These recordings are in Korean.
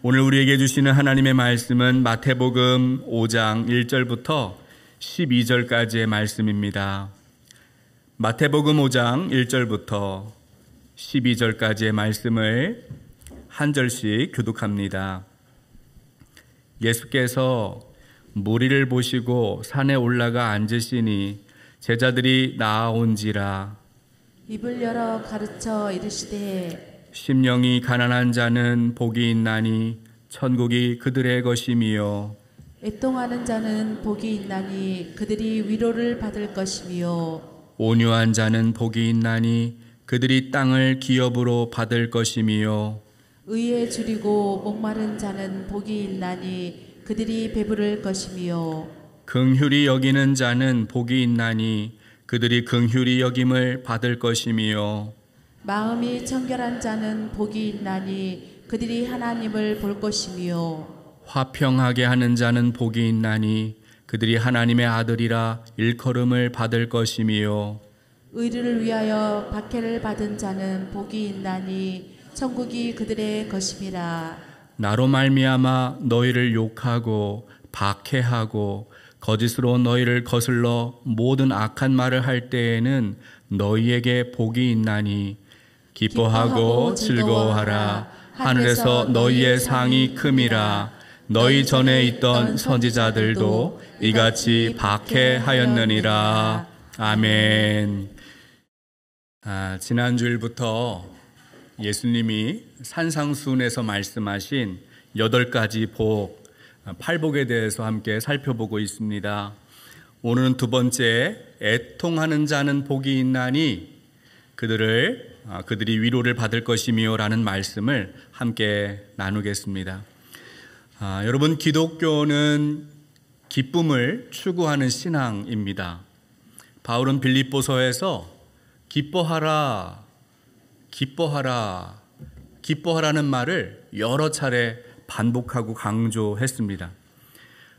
오늘 우리에게 주시는 하나님의 말씀은 마태복음 5장 1절부터 12절까지의 말씀입니다. 마태복음 5장 1절부터 12절까지의 말씀을 한 절씩 교독합니다. 예수께서 무리를 보시고 산에 올라가 앉으시니 제자들이 나아온지라. 입을 열어 가르쳐 이르시되 심령이 가난한 자는 복이 있나니 천국이 그들의 것이미요. 애통하는 자는 복이 있나니 그들이 위로를 받을 것이미요. 온유한 자는 복이 있나니 그들이 땅을 기업으로 받을 것이미요. 의에 줄이고 목마른 자는 복이 있나니 그들이 배부를 것이미요. 긍휼히 여기는 자는 복이 있나니 그들이 긍휼히 여김을 받을 것이미요. 마음이 청결한 자는 복이 있나니 그들이 하나님을 볼 것이미요. 화평하게 하는 자는 복이 있나니 그들이 하나님의 아들이라 일컬음을 받을 것이미요. 의를 위하여 박해를 받은 자는 복이 있나니 천국이 그들의 것임이라. 나로 말미암아 너희를 욕하고 박해하고 거짓으로 너희를 거슬러 모든 악한 말을 할 때에는 너희에게 복이 있나니 기뻐하고 즐거워하라. 하늘에서 너희의 상이 큼이라. 너희 전에 있던 선지자들도 이같이 박해하였느니라. 아멘. 지난주일부터 예수님이 산상수훈에서 말씀하신 8가지 복, 팔복에 대해서 함께 살펴보고 있습니다. 오늘은 두 번째, 애통하는 자는 복이 있나니 그들이 위로를 받을 것이며 라는 말씀을 함께 나누겠습니다. 여러분, 기독교는 기쁨을 추구하는 신앙입니다. 바울은 빌립보서에서 기뻐하라, 기뻐하라, 기뻐하라는 말을 여러 차례 반복하고 강조했습니다.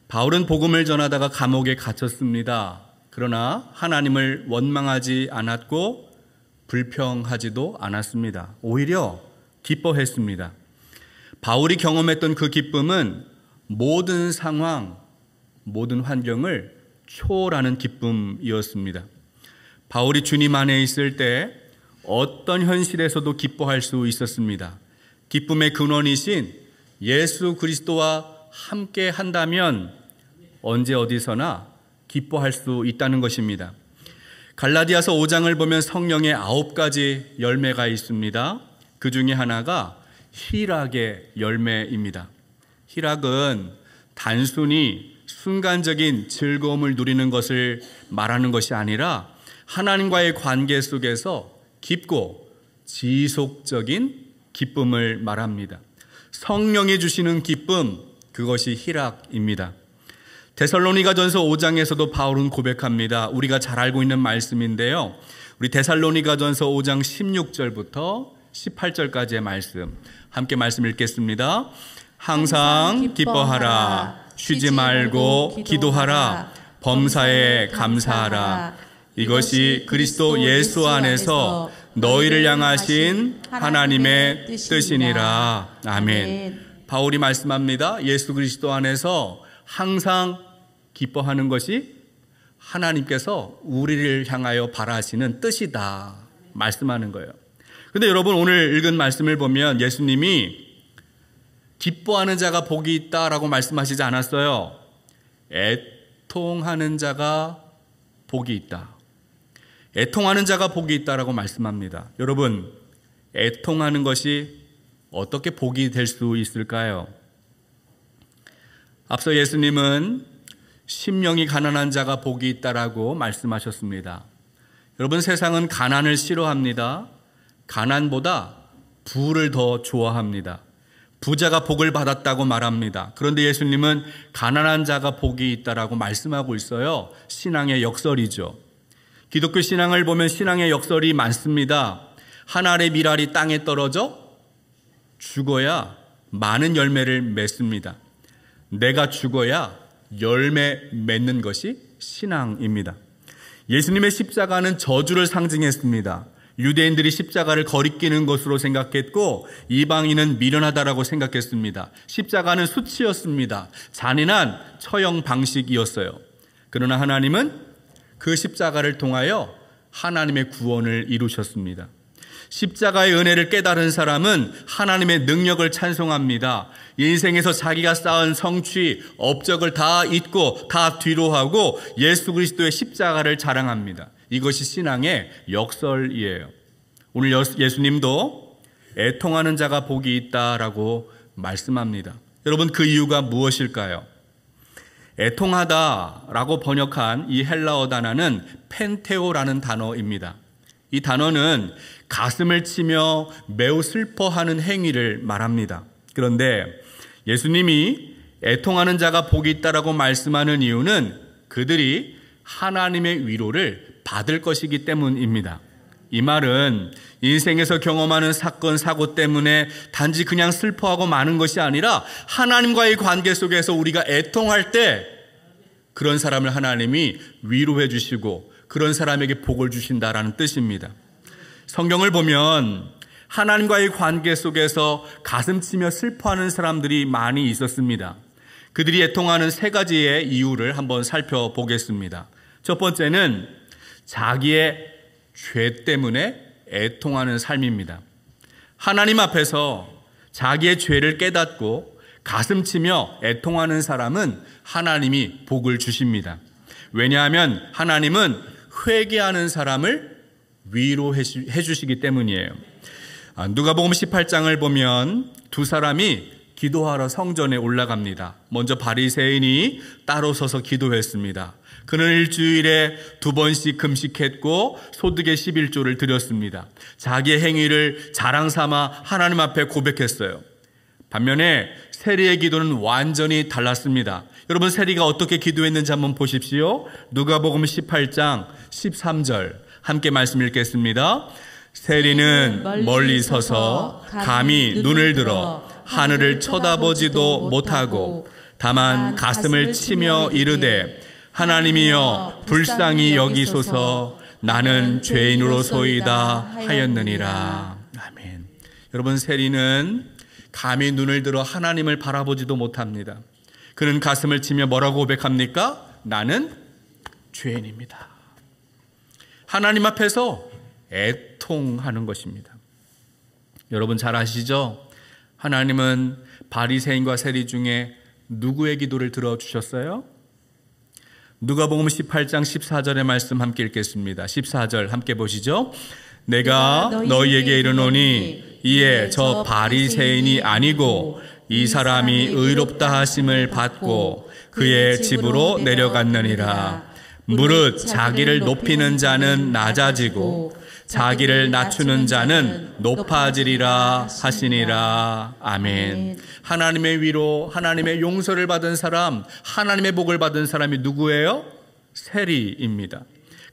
바울은 복음을 전하다가 감옥에 갇혔습니다. 그러나 하나님을 원망하지 않았고 불평하지도 않았습니다. 오히려 기뻐했습니다. 바울이 경험했던 그 기쁨은 모든 상황, 모든 환경을 초월하는 기쁨이었습니다. 바울이 주님 안에 있을 때 어떤 현실에서도 기뻐할 수 있었습니다. 기쁨의 근원이신 예수 그리스도와 함께 한다면 언제 어디서나 기뻐할 수 있다는 것입니다. 갈라디아서 5장을 보면 성령의 9가지 열매가 있습니다. 그 중에 하나가 희락의 열매입니다. 희락은 단순히 순간적인 즐거움을 누리는 것을 말하는 것이 아니라 하나님과의 관계 속에서 깊고 지속적인 기쁨을 말합니다. 성령이 주시는 기쁨, 그것이 희락입니다. 데살로니가전서 5장에서도 바울은 고백합니다. 우리가 잘 알고 있는 말씀인데요. 우리 데살로니가전서 5장 16절부터 18절까지의 말씀, 함께 말씀 읽겠습니다. 항상 기뻐하라. 쉬지 말고 기도하라. 범사에 감사하라. 이것이 그리스도 예수 안에서 너희를 향하신 하나님의 뜻이니라. 아멘. 바울이 말씀합니다. 예수 그리스도 안에서 항상 기뻐하는 것이 하나님께서 우리를 향하여 바라시는 뜻이다 말씀하는 거예요. 그런데 여러분, 오늘 읽은 말씀을 보면 예수님이 기뻐하는 자가 복이 있다라고 말씀하시지 않았어요. 애통하는 자가 복이 있다. 애통하는 자가 복이 있다라고 말씀합니다. 여러분, 애통하는 것이 어떻게 복이 될 수 있을까요? 앞서 예수님은 심령이 가난한 자가 복이 있다라고 말씀하셨습니다. 여러분, 세상은 가난을 싫어합니다. 가난보다 부를 더 좋아합니다. 부자가 복을 받았다고 말합니다. 그런데 예수님은 가난한 자가 복이 있다라고 말씀하고 있어요. 신앙의 역설이죠. 기독교 신앙을 보면 신앙의 역설이 많습니다. 한 알의 밀알이 땅에 떨어져 죽어야 많은 열매를 맺습니다. 내가 죽어야 열매 맺는 것이 신앙입니다. 예수님의 십자가는 저주를 상징했습니다. 유대인들이 십자가를 거리끼는 것으로 생각했고 이방인은 미련하다라고 생각했습니다. 십자가는 수치였습니다. 잔인한 처형 방식이었어요. 그러나 하나님은 그 십자가를 통하여 하나님의 구원을 이루셨습니다. 십자가의 은혜를 깨달은 사람은 하나님의 능력을 찬송합니다. 인생에서 자기가 쌓은 성취, 업적을 다 잊고 다 뒤로하고 예수 그리스도의 십자가를 자랑합니다. 이것이 신앙의 역설이에요. 오늘 예수님도 애통하는 자가 복이 있다라고 말씀합니다. 여러분, 그 이유가 무엇일까요? 애통하다라고 번역한 이 헬라어 단어는 펜테오라는 단어입니다. 이 단어는 가슴을 치며 매우 슬퍼하는 행위를 말합니다. 그런데 예수님이 애통하는 자가 복이 있다라고 말씀하는 이유는 그들이 하나님의 위로를 받을 것이기 때문입니다. 이 말은 인생에서 경험하는 사건, 사고 때문에 단지 그냥 슬퍼하고 마는 것이 아니라 하나님과의 관계 속에서 우리가 애통할 때 그런 사람을 하나님이 위로해 주시고 그런 사람에게 복을 주신다라는 뜻입니다. 성경을 보면 하나님과의 관계 속에서 가슴 치며 슬퍼하는 사람들이 많이 있었습니다. 그들이 애통하는 세 가지의 이유를 한번 살펴보겠습니다. 첫 번째는 자기의 죄 때문에 애통하는 삶입니다. 하나님 앞에서 자기의 죄를 깨닫고 가슴 치며 애통하는 사람은 하나님이 복을 주십니다. 왜냐하면 하나님은 회개하는 사람을 위로해 주시기 때문이에요. 누가복음 18장을 보면 두 사람이 기도하러 성전에 올라갑니다. 먼저 바리새인이 따로 서서 기도했습니다. 그는 일주일에 2번씩 금식했고 소득의 11조를 드렸습니다. 자기의 행위를 자랑 삼아 하나님 앞에 고백했어요. 반면에 세리의 기도는 완전히 달랐습니다. 여러분, 세리가 어떻게 기도했는지 한번 보십시오. 누가복음 18장 13절 함께 말씀 읽겠습니다. 세리는 멀리 서서 감히 눈을 들어 하늘을 쳐다보지도 못하고 다만 가슴을 치며 이르되 하나님이여 불쌍히 여기소서 나는 죄인으로소이다 하였느니라. 아멘. 여러분, 세리는 감히 눈을 들어 하나님을 바라보지도 못합니다. 그는 가슴을 치며 뭐라고 고백합니까? 나는 죄인입니다. 하나님 앞에서 애통하는 것입니다. 여러분 잘 아시죠? 하나님은 바리새인과 세리 중에 누구의 기도를 들어주셨어요? 누가복음 18장 14절의 말씀 함께 읽겠습니다. 14절 함께 보시죠. 내가 너희에게 이르노니 이에 저 바리새인이 아니고 이 사람이 의롭다 하심을 받고 그의 집으로 내려갔느니라. 무릇 자기를 높이는 자는 낮아지고 자기를 낮추는 자는 높아지리라 하시니라. 아멘. 하나님의 위로, 하나님의 용서를 받은 사람, 하나님의 복을 받은 사람이 누구예요? 세리입니다.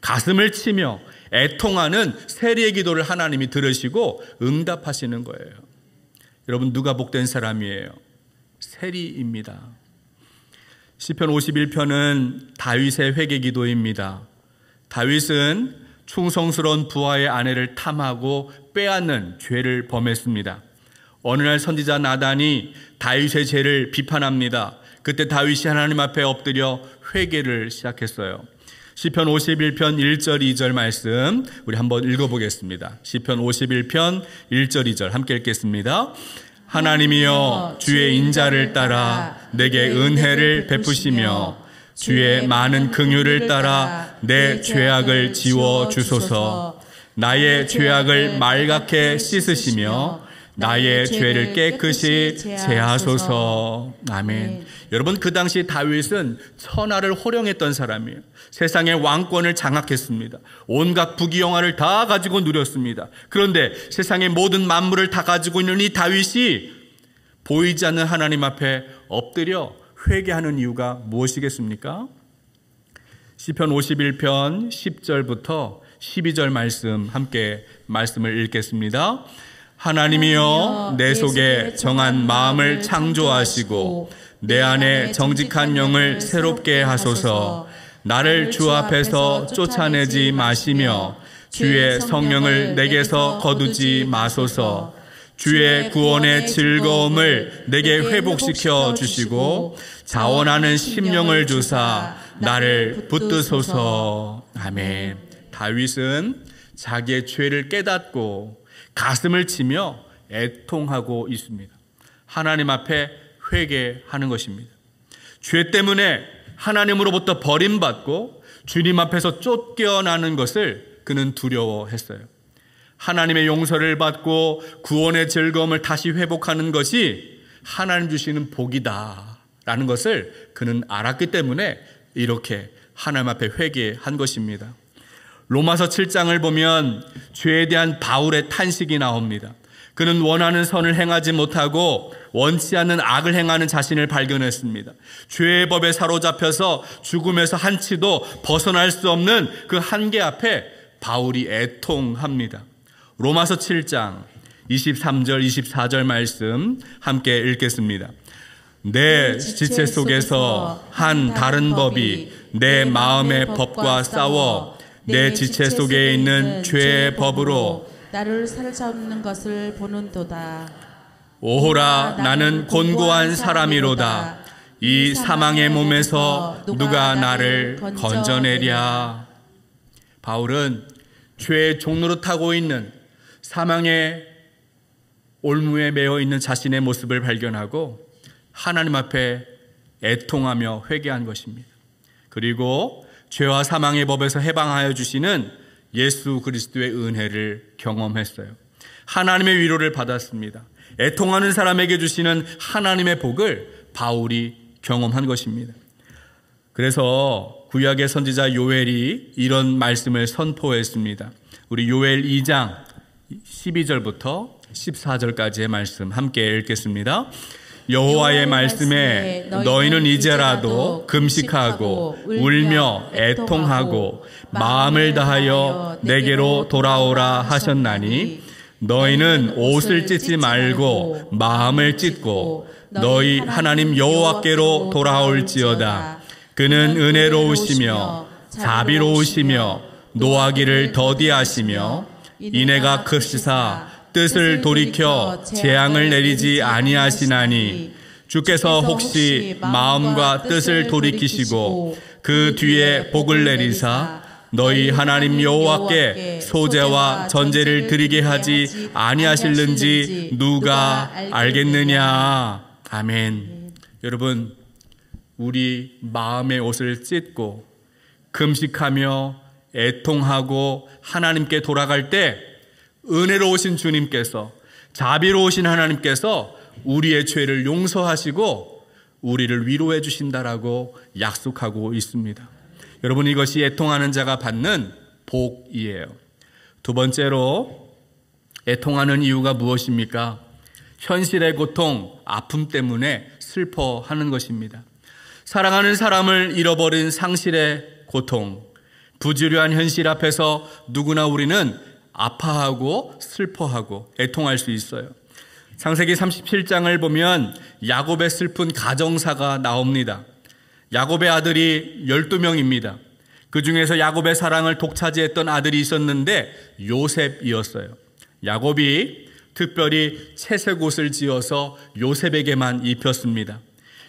가슴을 치며 애통하는 세리의 기도를 하나님이 들으시고 응답하시는 거예요. 여러분, 누가 복된 사람이에요? 세리입니다. 시편 51편은 다윗의 회개 기도입니다. 다윗은 충성스러운 부하의 아내를 탐하고 빼앗는 죄를 범했습니다. 어느 날 선지자 나단이 다윗의 죄를 비판합니다. 그때 다윗이 하나님 앞에 엎드려 회개를 시작했어요. 시편 51편 1절 2절 말씀 우리 한번 읽어보겠습니다. 시편 51편 1절 2절 함께 읽겠습니다. 하나님이여 주의 인자를 따라 내게 은혜를 베푸시며 주의 많은 긍휼을 따라 내 죄악을 지워 주소서. 나의 죄악을 말갛게 씻으시며 나의 죄를 깨끗이 제하소서. 아멘. 여러분, 그 당시 다윗은 천하를 호령했던 사람이에요. 세상의 왕권을 장악했습니다. 온갖 부귀영화를 다 가지고 누렸습니다. 그런데 세상의 모든 만물을 다 가지고 있는 이 다윗이 보이지 않는 하나님 앞에 엎드려 회개하는 이유가 무엇이겠습니까? 시편 51편 10절부터 12절 말씀 함께 말씀을 읽겠습니다. 하나님이여 내 속에 정한 마음을 창조하시고 내 안에 정직한 영을 새롭게 하소서. 나를 주 앞에서 쫓아내지 마시며 주의 성령을 내게서 거두지 마소서. 주의 구원의 즐거움을 내게 회복시켜 주시고 자원하는 심령을 주사 나를 붙드소서. 아멘. 다윗은 자기의 죄를 깨닫고 가슴을 치며 애통하고 있습니다. 하나님 앞에 회개하는 것입니다. 죄 때문에 하나님으로부터 버림받고 주님 앞에서 쫓겨나는 것을 그는 두려워했어요. 하나님의 용서를 받고 구원의 즐거움을 다시 회복하는 것이 하나님 주시는 복이다라는 것을 그는 알았기 때문에 이렇게 하나님 앞에 회개한 것입니다. 로마서 7장을 보면 죄에 대한 바울의 탄식이 나옵니다. 그는 원하는 선을 행하지 못하고 원치 않는 악을 행하는 자신을 발견했습니다. 죄의 법에 사로잡혀서 죽음에서 한치도 벗어날 수 없는 그 한계 앞에 바울이 애통합니다. 로마서 7장 23절 24절 말씀 함께 읽겠습니다. 내 지체 속에서 한 다른 법이 내 마음의 법과 싸워 내 지체 속에 있는 죄의 법으로 나를 사로잡는 것을 보는도다. 오호라 나는 곤고한 사람이로다. 이 사망의 몸에서 누가 나를 건져내랴. 바울은 죄의 종로로 타고 있는 사망의 올무에 매여 있는 자신의 모습을 발견하고 하나님 앞에 애통하며 회개한 것입니다. 그리고 죄와 사망의 법에서 해방하여 주시는 예수 그리스도의 은혜를 경험했어요. 하나님의 위로를 받았습니다. 애통하는 사람에게 주시는 하나님의 복을 바울이 경험한 것입니다. 그래서 구약의 선지자 요엘이 이런 말씀을 선포했습니다. 우리 요엘 2장 12절부터 14절까지의 말씀 함께 읽겠습니다. 여호와의 말씀에 너희는 이제라도 금식하고 울며 애통하고 마음을 다하여 내게로 돌아오라 하셨나니 너희는 옷을 찢지 말고 마음을 찢고 너희 하나님 여호와께로 돌아올지어다. 그는 은혜로우시며 자비로우시며 노하기를 더디하시며 이내가 크시사 뜻을 돌이켜 재앙을 내리지 아니하시나니 주께서 혹시 마음과 뜻을 돌이키시고 그 뒤에 복을 내리사 너희 하나님 여호와께 소제와 전제를 드리게 하지 아니하실는지 누가 알겠느냐. 아멘. 여러분, 우리 마음의 옷을 찢고 금식하며 애통하고 하나님께 돌아갈 때 은혜로우신 주님께서, 자비로우신 하나님께서 우리의 죄를 용서하시고 우리를 위로해 주신다라고 약속하고 있습니다. 여러분, 이것이 애통하는 자가 받는 복이에요. 두 번째로 애통하는 이유가 무엇입니까? 현실의 고통, 아픔 때문에 슬퍼하는 것입니다. 사랑하는 사람을 잃어버린 상실의 고통, 부주류한 현실 앞에서 누구나 우리는 아파하고 슬퍼하고 애통할 수 있어요. 창세기 37장을 보면 야곱의 슬픈 가정사가 나옵니다. 야곱의 아들이 12명입니다. 그 중에서 야곱의 사랑을 독차지했던 아들이 있었는데 요셉이었어요. 야곱이 특별히 채색 옷을 지어서 요셉에게만 입혔습니다.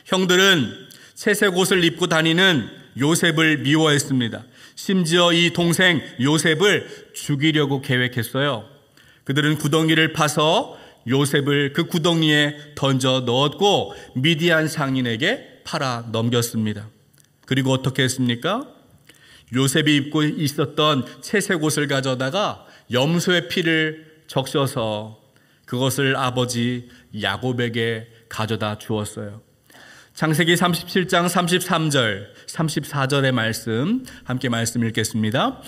형들은 채색 옷을 입고 다니는 요셉을 미워했습니다. 심지어 이 동생 요셉을 죽이려고 계획했어요. 그들은 구덩이를 파서 요셉을 그 구덩이에 던져 넣었고 미디안 상인에게 팔아 넘겼습니다. 그리고 어떻게 했습니까? 요셉이 입고 있었던 채색 옷을 가져다가 염소의 피를 적셔서 그것을 아버지 야곱에게 가져다 주었어요. 창세기 37장 33절, 34절의 말씀 함께 말씀 읽겠습니다.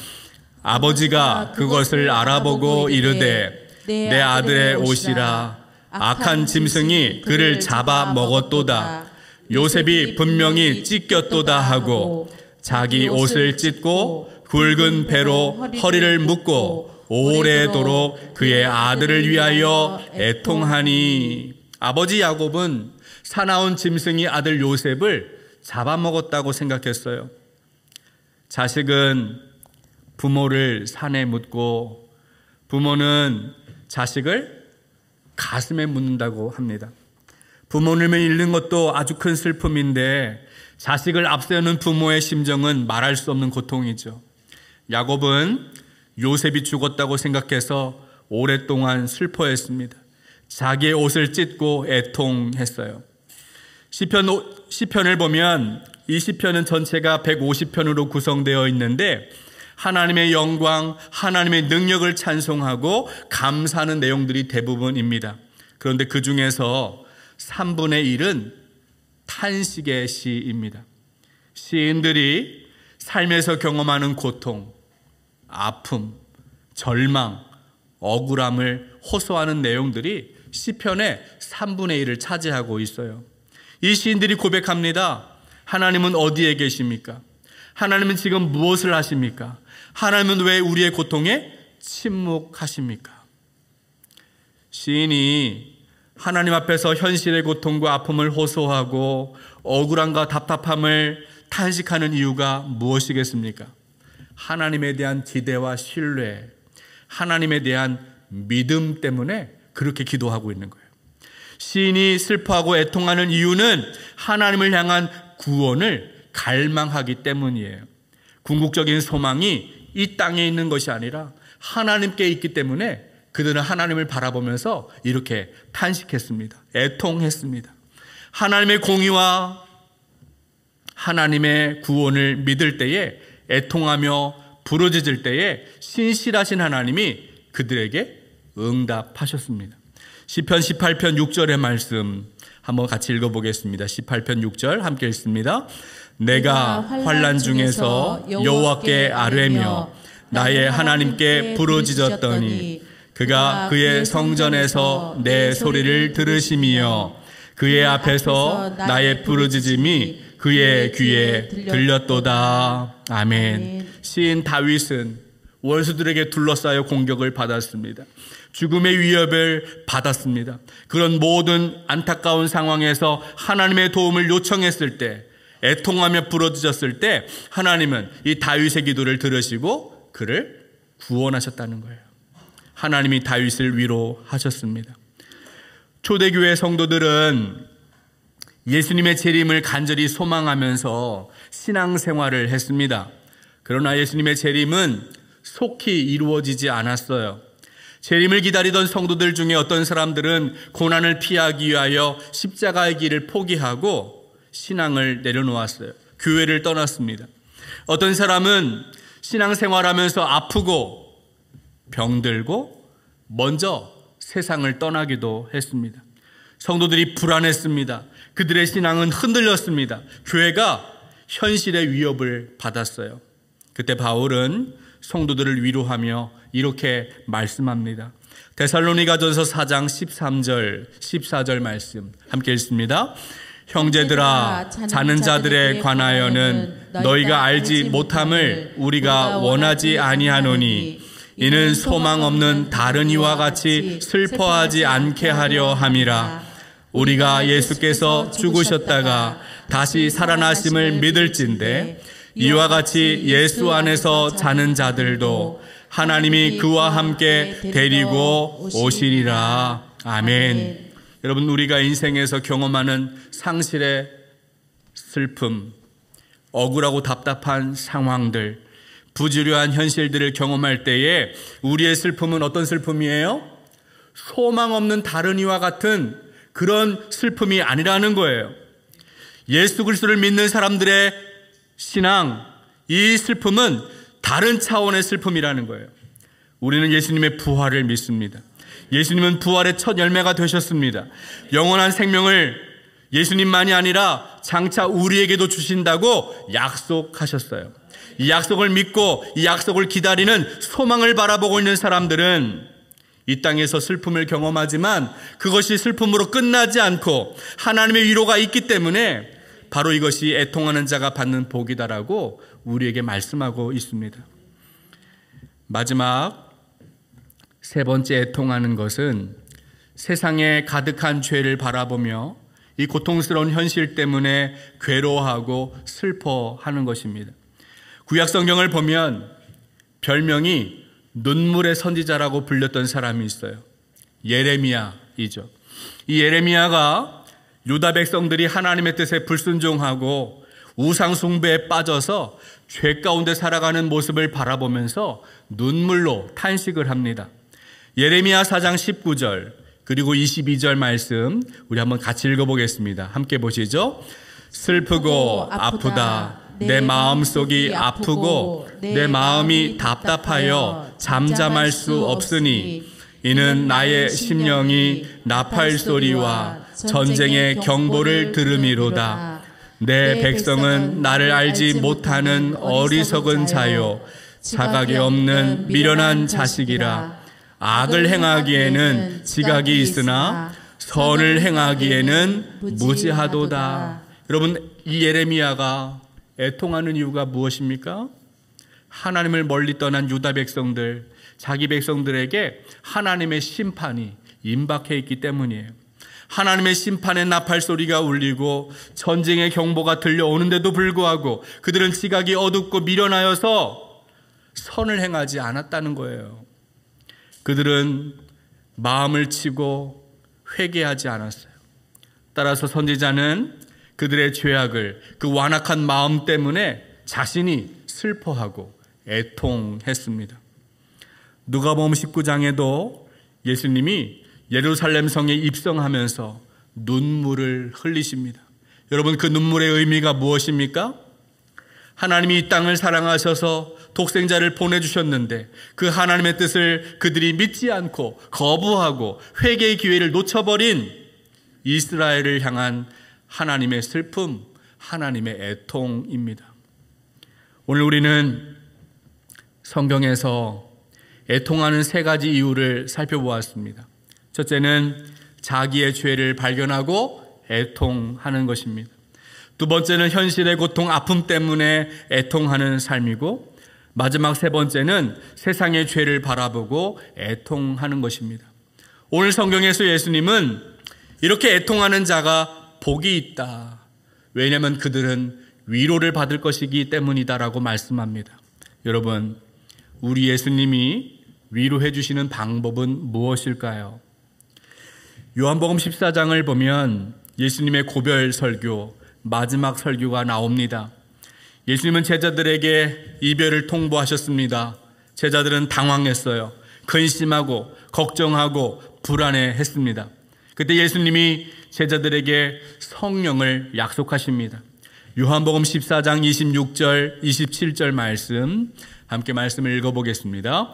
아버지가 그것을 알아보고 이르되 내 아들의 옷이라 악한 짐승이 그를 잡아 먹었도다. 요셉이 분명히 찢겼도다 하고 자기 옷을 찢고 굵은 배로 허리를 묶고 오래도록 그의 아들을 위하여 애통하니. 아버지 야곱은 사나운 짐승이 아들 요셉을 잡아먹었다고 생각했어요. 자식은 부모를 산에 묻고 부모는 자식을 가슴에 묻는다고 합니다. 부모님을 잃는 것도 아주 큰 슬픔인데 자식을 앞세우는 부모의 심정은 말할 수 없는 고통이죠. 야곱은 요셉이 죽었다고 생각해서 오랫동안 슬퍼했습니다. 자기의 옷을 찢고 애통했어요. 시편을 보면 이 시편은 전체가 150편으로 구성되어 있는데 하나님의 영광, 하나님의 능력을 찬송하고 감사하는 내용들이 대부분입니다. 그런데 그 중에서 3분의 1은 탄식의 시입니다. 시인들이 삶에서 경험하는 고통, 아픔, 절망, 억울함을 호소하는 내용들이 시편의 3분의 1을 차지하고 있어요. 이 시인들이 고백합니다. 하나님은 어디에 계십니까? 하나님은 지금 무엇을 하십니까? 하나님은 왜 우리의 고통에 침묵하십니까? 시인이 하나님 앞에서 현실의 고통과 아픔을 호소하고 억울함과 답답함을 탄식하는 이유가 무엇이겠습니까? 하나님에 대한 기대와 신뢰, 하나님에 대한 믿음 때문에 그렇게 기도하고 있는 거예요. 시인이 슬퍼하고 애통하는 이유는 하나님을 향한 구원을 갈망하기 때문이에요. 궁극적인 소망이 이 땅에 있는 것이 아니라 하나님께 있기 때문에 그들은 하나님을 바라보면서 이렇게 탄식했습니다. 애통했습니다. 하나님의 공의와 하나님의 구원을 믿을 때에 애통하며 부르짖을 때에 신실하신 하나님이 그들에게 응답하셨습니다. 시편 18편 6절의 말씀 한번 같이 읽어보겠습니다. 18편 6절 함께 읽습니다. 내가 환난 중에서 여호와께 아뢰며 나의 하나님께 부르짖었더니 그가 그의 성전에서 내 소리를 들으시며 그의 앞에서 나의 부르짖음이 그의 귀에 들렸도다. 아멘. 시인 다윗은 원수들에게 둘러싸여 공격을 받았습니다. 죽음의 위협을 받았습니다. 그런 모든 안타까운 상황에서 하나님의 도움을 요청했을 때, 애통하며 부르짖었을 때 하나님은 이 다윗의 기도를 들으시고 그를 구원하셨다는 거예요. 하나님이 다윗을 위로하셨습니다. 초대교회 성도들은 예수님의 재림을 간절히 소망하면서 신앙생활을 했습니다. 그러나 예수님의 재림은 속히 이루어지지 않았어요. 재림을 기다리던 성도들 중에 어떤 사람들은 고난을 피하기 위하여 십자가의 길을 포기하고 신앙을 내려놓았어요. 교회를 떠났습니다. 어떤 사람은 신앙생활하면서 아프고 병들고 먼저 세상을 떠나기도 했습니다. 성도들이 불안했습니다. 그들의 신앙은 흔들렸습니다. 교회가 현실의 위협을 받았어요. 그때 바울은 성도들을 위로하며 이렇게 말씀합니다. 데살로니가전서 4장 13절 14절 말씀 함께 읽습니다. 형제들아, 자는 자들에 관하여는 너희가 알지 못함을 우리가 원하지 아니하노니 이는 소망 없는 다른 이와 같이 슬퍼하지 않게 하려 함이라. 우리가 예수께서 죽으셨다가 다시 살아나심을 믿을진대 이와 같이 예수 안에서 자는 자들도 하나님이 그와 함께 데리고 오시리라. 아멘. 여러분, 우리가 인생에서 경험하는 상실의 슬픔, 억울하고 답답한 상황들, 부주려한 현실들을 경험할 때에 우리의 슬픔은 어떤 슬픔이에요? 소망 없는 다른 이와 같은 그런 슬픔이 아니라는 거예요. 예수 그리스도를 믿는 사람들의 신앙, 이 슬픔은 다른 차원의 슬픔이라는 거예요. 우리는 예수님의 부활을 믿습니다. 예수님은 부활의 첫 열매가 되셨습니다. 영원한 생명을 예수님만이 아니라 장차 우리에게도 주신다고 약속하셨어요. 이 약속을 믿고 이 약속을 기다리는 소망을 바라보고 있는 사람들은 이 땅에서 슬픔을 경험하지만 그것이 슬픔으로 끝나지 않고 하나님의 위로가 있기 때문에 바로 이것이 애통하는 자가 받는 복이다라고 우리에게 말씀하고 있습니다. 마지막 세 번째 애통하는 것은 세상에 가득한 죄를 바라보며 이 고통스러운 현실 때문에 괴로워하고 슬퍼하는 것입니다. 구약 성경을 보면 별명이 눈물의 선지자라고 불렸던 사람이 있어요. 예레미야이죠. 이 예레미야가 유다 백성들이 하나님의 뜻에 불순종하고 우상 숭배에 빠져서 죄 가운데 살아가는 모습을 바라보면서 눈물로 탄식을 합니다. 예레미야 4장 19절 그리고 22절 말씀 우리 한번 같이 읽어보겠습니다. 함께 보시죠. 슬프고 아프다. 내 마음속이 아프고 내 마음이 답답하여 잠잠할 수 없으니 이는 나의 심령이 나팔 소리와 전쟁의 경보를 들음이로다. 내 백성은 나를 알지 못하는 어리석은 자요 자각이 없는 미련한 자식이라. 악을 행하기에는 지각이 있으나 선을 행하기에는 무지하도다. 여러분, 이 예레미야가 애통하는 이유가 무엇입니까? 하나님을 멀리 떠난 유다 백성들, 자기 백성들에게 하나님의 심판이 임박해 있기 때문이에요. 하나님의 심판의 나팔 소리가 울리고 전쟁의 경보가 들려오는데도 불구하고 그들은 지각이 어둡고 미련하여서 선을 행하지 않았다는 거예요. 그들은 마음을 치고 회개하지 않았어요. 따라서 선지자는 그들의 죄악을, 그 완악한 마음 때문에 자신이 슬퍼하고 애통했습니다. 누가복음 19장에도 예수님이 예루살렘 성에 입성하면서 눈물을 흘리십니다. 여러분, 그 눈물의 의미가 무엇입니까? 하나님이 이 땅을 사랑하셔서 독생자를 보내주셨는데 그 하나님의 뜻을 그들이 믿지 않고 거부하고 회개의 기회를 놓쳐버린 이스라엘을 향한 하나님의 슬픔, 하나님의 애통입니다. 오늘 우리는 성경에서 애통하는 세 가지 이유를 살펴보았습니다. 첫째는 자기의 죄를 발견하고 애통하는 것입니다. 두 번째는 현실의 고통, 아픔 때문에 애통하는 삶이고, 마지막 세 번째는 세상의 죄를 바라보고 애통하는 것입니다. 오늘 성경에서 예수님은 이렇게 애통하는 자가 복이 있다. 왜냐하면 그들은 위로를 받을 것이기 때문이다라고 말씀합니다. 여러분, 우리 예수님이 위로해 주시는 방법은 무엇일까요? 요한복음 14장을 보면 예수님의 고별 설교, 마지막 설교가 나옵니다. 예수님은 제자들에게 이별을 통보하셨습니다. 제자들은 당황했어요. 근심하고 걱정하고 불안해했습니다. 그때 예수님이 제자들에게 성령을 약속하십니다. 요한복음 14장 26절, 27절 말씀 함께 말씀을 읽어보겠습니다.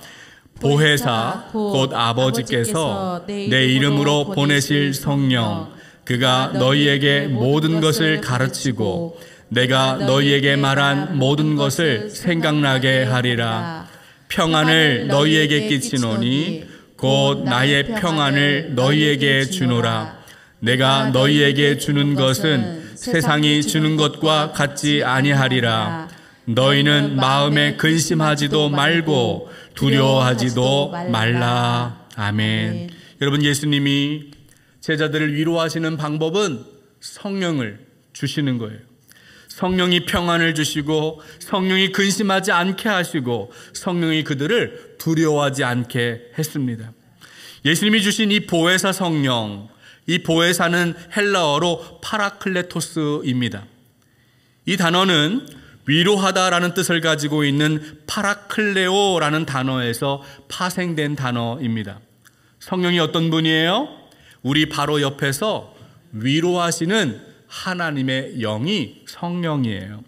보혜사 곧 아버지께서 내 이름으로 보내실 성령, 그가 너희에게 모든 것을 가르치고 내가 너희에게 말한 모든 것을 생각나게 하리라. 평안을 너희에게 끼치노니 곧 나의 평안을 너희에게 주노라. 내가 너희에게 주는 것은 세상이 주는 것과 같지 아니하리라. 너희는 마음에 근심하지도 말고 두려워하지도 말라. 아멘. 여러분, 예수님이 제자들을 위로하시는 방법은 성령을 주시는 거예요. 성령이 평안을 주시고 성령이 근심하지 않게 하시고 성령이 그들을 두려워하지 않게 했습니다. 예수님이 주신 이 보혜사 성령, 이 보혜사는 헬라어로 파라클레토스입니다. 이 단어는 위로하다라는 뜻을 가지고 있는 파라클레오라는 단어에서 파생된 단어입니다. 성령이 어떤 분이에요? 우리 바로 옆에서 위로하시는 하나님의 영이 성령이에요.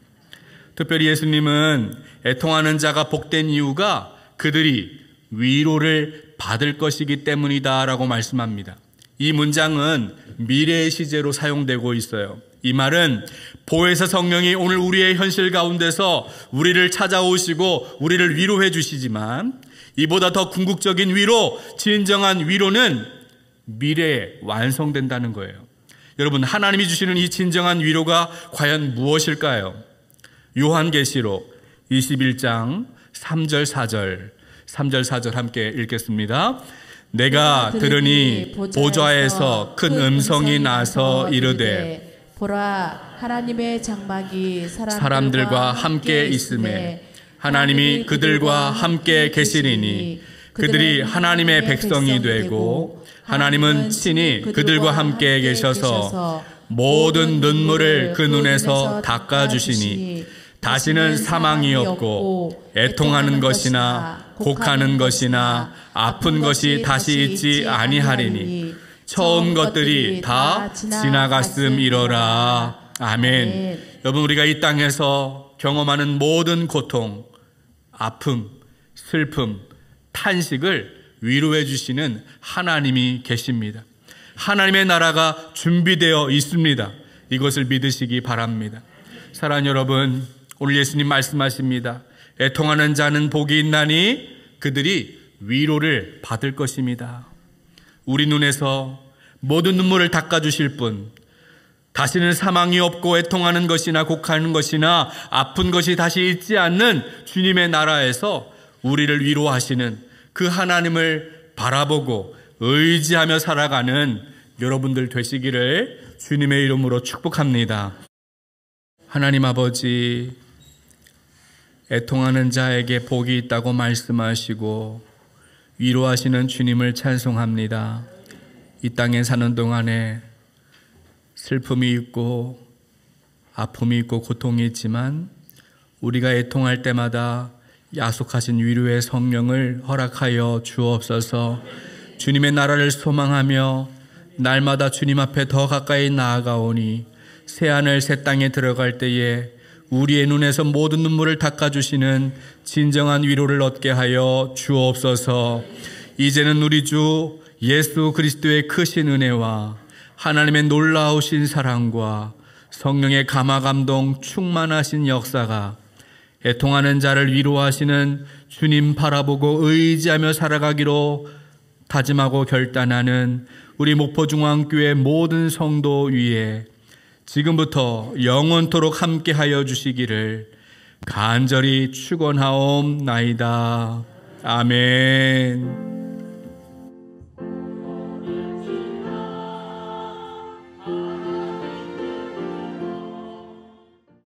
특별히 예수님은 애통하는 자가 복된 이유가 그들이 위로를 받을 것이기 때문이다라고 말씀합니다. 이 문장은 미래의 시제로 사용되고 있어요. 이 말은 보혜사 성령이 오늘 우리의 현실 가운데서 우리를 찾아오시고 우리를 위로해 주시지만 이보다 더 궁극적인 위로, 진정한 위로는 미래에 완성된다는 거예요. 여러분, 하나님이 주시는 이 진정한 위로가 과연 무엇일까요? 요한계시록 21장 3절 4절 함께 읽겠습니다. 내가 들으니 보좌에서 큰 음성이 나서 이르되 보라, 하나님의 장막이 사람들과 함께 있음에 하나님이 그들과 함께 계시리니 그들이 하나님의 백성이 되고 하나님은 친히 그들과 함께 계셔서 모든 눈물을 그 눈에서 닦아주시니 다시는 사망이 없고 애통하는 것이나 곡하는 것이나 아픈 것이 다시 있지 아니하리니 처음 것들이 다 지나갔음이로라. 아멘. 여러분, 우리가 이 땅에서 경험하는 모든 고통, 아픔, 슬픔, 탄식을 위로해 주시는 하나님이 계십니다. 하나님의 나라가 준비되어 있습니다. 이것을 믿으시기 바랍니다. 사랑하는 여러분, 오늘 예수님 말씀하십니다. 애통하는 자는 복이 있나니 그들이 위로를 받을 것입니다. 우리 눈에서 모든 눈물을 닦아주실 분, 다시는 사망이 없고 애통하는 것이나 곡하는 것이나 아픈 것이 다시 있지 않는 주님의 나라에서 우리를 위로하시는 그 하나님을 바라보고 의지하며 살아가는 여러분들 되시기를 주님의 이름으로 축복합니다. 하나님 아버지, 애통하는 자에게 복이 있다고 말씀하시고 위로하시는 주님을 찬송합니다. 이 땅에 사는 동안에 슬픔이 있고 아픔이 있고 고통이 있지만 우리가 애통할 때마다 약속하신 위로의 성령을 허락하여 주옵소서. 주님의 나라를 소망하며 날마다 주님 앞에 더 가까이 나아가오니 새하늘 새 땅에 들어갈 때에 우리의 눈에서 모든 눈물을 닦아주시는 진정한 위로를 얻게 하여 주옵소서. 이제는 우리 주 예수 그리스도의 크신 은혜와 하나님의 놀라우신 사랑과 성령의 감화감동 충만하신 역사가 애통하는 자를 위로하시는 주님 바라보고 의지하며 살아가기로 다짐하고 결단하는 우리 목포중앙교회 모든 성도 위에 지금부터 영원토록 함께하여 주시기를 간절히 축원하옵나이다. 아멘.